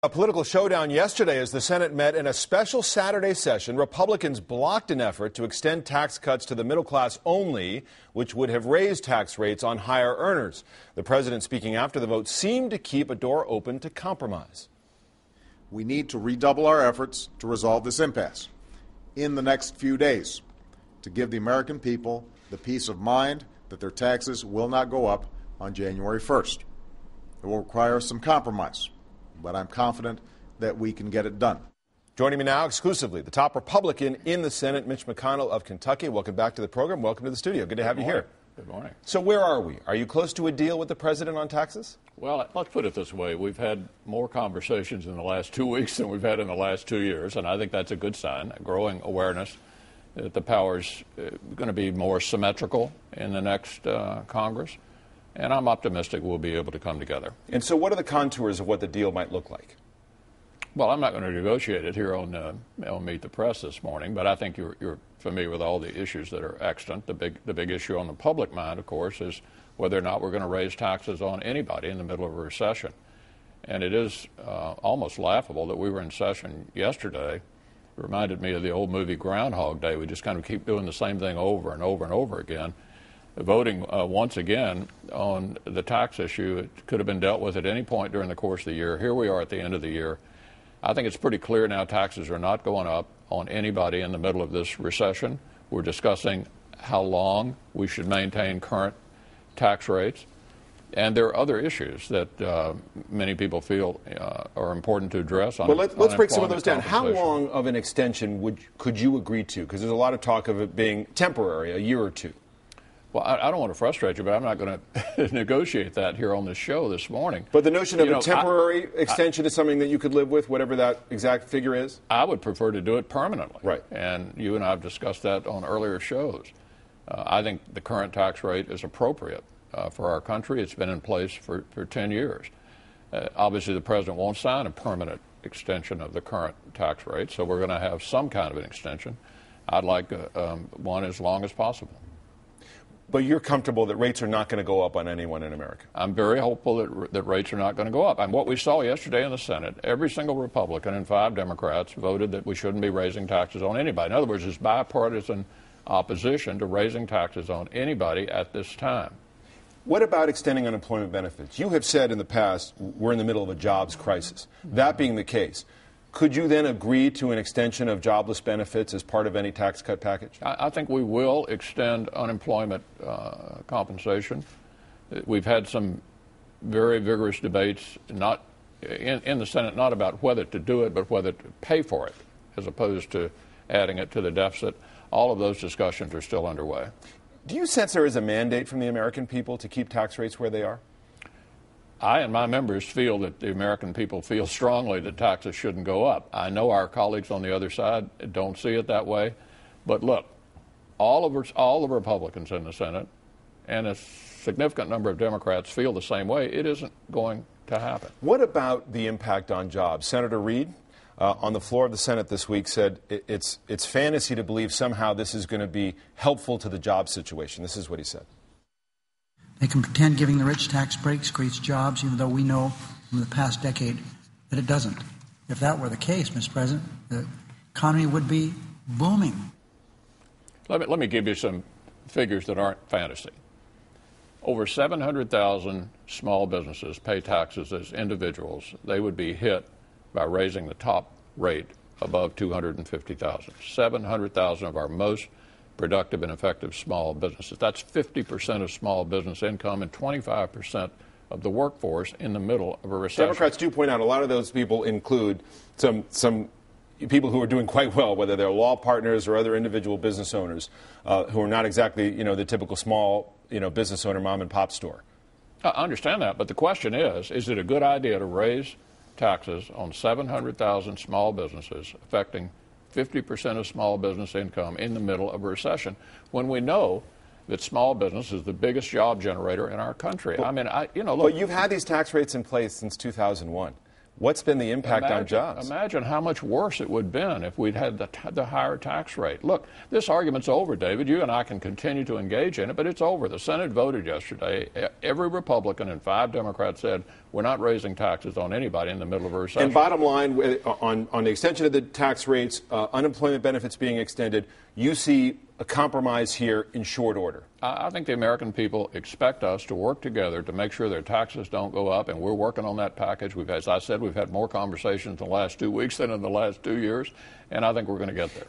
A political showdown yesterday as the Senate met in a special Saturday session. Republicans blocked an effort to extend tax cuts to the middle class only, which would have raised tax rates on higher earners. The president, speaking after the vote, seemed to keep a door open to compromise. We need to redouble our efforts to resolve this impasse in the next few days to give the American people the peace of mind that their taxes will not go up on January 1st. It will require some compromise, but I'm confident that we can get it done. Joining me now exclusively, the top Republican in the Senate, Mitch McConnell of Kentucky. Welcome back to the program. Welcome to the studio. Good to have you here. Good morning. So where are we? Are you close to a deal with the president on taxes? Well, let's put it this way. We've had more conversations in the last 2 weeks than we've had in the last 2 years, and I think that's a good sign, a growing awareness that the power's going to be more symmetrical in the next Congress. And I'm optimistic we'll be able to come together. And so what are the contours of what the deal might look like? Well, I'm not going to negotiate it here on Meet the Press this morning, but I think you're familiar with all the issues that are extant. The big issue on the public mind, of course, is whether or not we're going to raise taxes on anybody in the middle of a recession. And it is almost laughable that we were in session yesterday. It reminded me of the old movie Groundhog Day. We just kind of keep doing the same thing over and over and over again. Voting once again on the tax issue. It could have been dealt with at any point during the course of the year. Here we are at the end of the year. I think it's pretty clear now taxes are not going up on anybody in the middle of this recession. We're discussing how long we should maintain current tax rates. And there are other issues that many people feel are important to address. Well, let's break some of those down. How long of an extension could you agree to? Because there's a lot of talk of it being temporary, a year or two. Well, I don't want to frustrate you, but I'm not going to negotiate that here on this show this morning. But the notion of a temporary extension is something that you could live with, whatever that exact figure is? I would prefer to do it permanently. Right. And you and I have discussed that on earlier shows. I think the current tax rate is appropriate for our country. It's been in place for 10 years. Obviously, the president won't sign a permanent extension of the current tax rate, so we're going to have some kind of an extension. I'd like one as long as possible. But you're comfortable that rates are not going to go up on anyone in America? I'm very hopeful that rates are not going to go up. And what we saw yesterday in the Senate, every single Republican and 5 Democrats voted that we shouldn't be raising taxes on anybody. In other words, there's bipartisan opposition to raising taxes on anybody at this time. What about extending unemployment benefits? You have said in the past we're in the middle of a jobs crisis. That being the case, could you then agree to an extension of jobless benefits as part of any tax cut package? I think we will extend unemployment compensation. We've had some very vigorous debates not in the Senate, not about whether to do it, but whether to pay for it, as opposed to adding it to the deficit. All of those discussions are still underway. Do you sense there is a mandate from the American people to keep tax rates where they are? I and my members feel that the American people feel strongly that taxes shouldn't go up. I know our colleagues on the other side don't see it that way. But look, all the Republicans in the Senate and a significant number of Democrats feel the same way. It isn't going to happen. What about the impact on jobs? Senator Reid, on the floor of the Senate this week, said it's fantasy to believe somehow this is going to be helpful to the job situation. This is what he said. They can pretend giving the rich tax breaks creates jobs, even though we know from the past decade that it doesn't. If that were the case, Mr. President, the economy would be booming. Let me give you some figures that aren't fantasy. Over 700,000 small businesses pay taxes as individuals. They would be hit by raising the top rate above $250,000. 700,000 of our most productive and effective small businesses. That's 50% of small business income and 25% of the workforce in the middle of a recession. Democrats do point out a lot of those people include some people who are doing quite well, whether they're law partners or other individual business owners who are not exactly, the typical small, business owner mom and pop store. I understand that, but the question is it a good idea to raise taxes on 700,000 small businesses affecting 50% of small business income in the middle of a recession, when we know that small business is the biggest job generator in our country? Look. But you've had these tax rates in place since 2001. What's been the impact on jobs? Imagine how much worse it would have been if we'd had the higher tax rate. Look, this argument's over, David. You and I can continue to engage in it, but it's over. The Senate voted yesterday. Every Republican and 5 Democrats said we're not raising taxes on anybody in the middle of a recession. And bottom line, on the extension of the tax rates, unemployment benefits being extended, you see a compromise here in short order. I think the American people expect us to work together to make sure their taxes don't go up, and we're working on that package. As I said, we've had more conversations in the last 2 weeks than in the last 2 years, and I think we're going to get there.